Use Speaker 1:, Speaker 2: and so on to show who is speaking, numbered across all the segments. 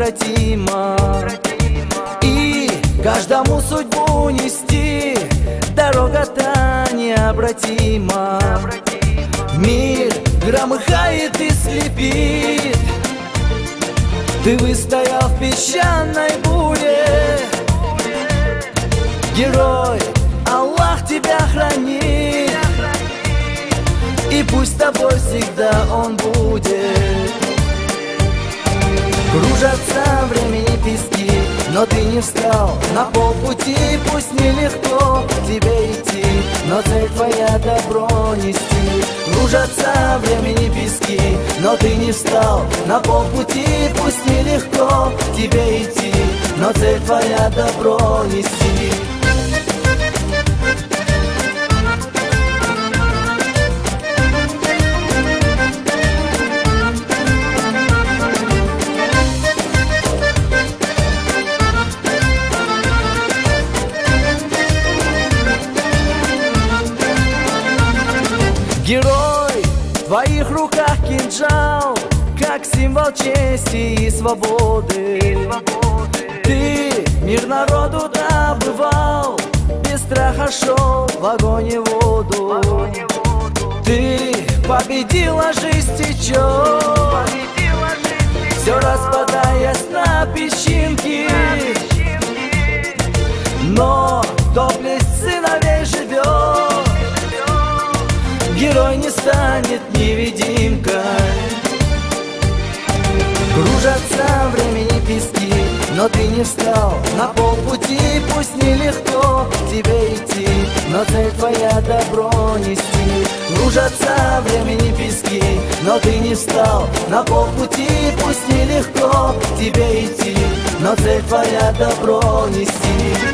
Speaker 1: неукротима, и каждому судьбу нести дорога-то необратима. Мир громыхает и слепит, ты выстоял в песчаной буре. Герой, Аллах тебя хранит, и пусть с тобой всегда Он будет. Кружатся времени пески, но ты не встал на полпути. Пусть нелегко тебе идти, но цель твоя добро нести. Кружатся времени пески, но ты не встал на полпути. Пусть нелегко тебе идти, но цель твоя добро нести. Герой, в твоих руках кинжал, как символ чести и свободы. Ты мир народу добывал, без страха шел в огонь и воду. Ты победила, жизнь течет, все распадаясь на песчинки. Но доблесть сыновей живет, герой не станет невидимкой. Кружатся времени пески, но ты не встал на полпути. Пусть нелегко тебе идти, но цель твоя добро нести. Кружатся времени пески, но ты не встал на полпути. Пусть нелегко тебе идти, но цель твоя добро нести.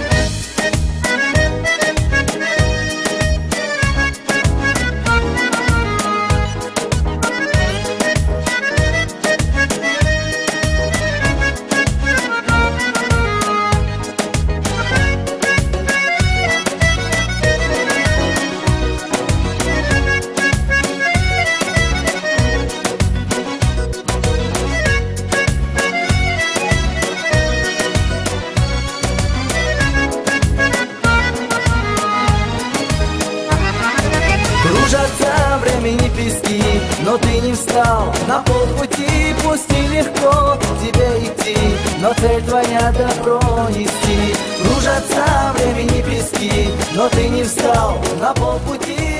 Speaker 1: Кружатся времени пески, но ты не встал на полпути. Пусть нелегко тебе идти, но цель твоя добро нести. Кружатся времени пески, но ты не встал на полпути.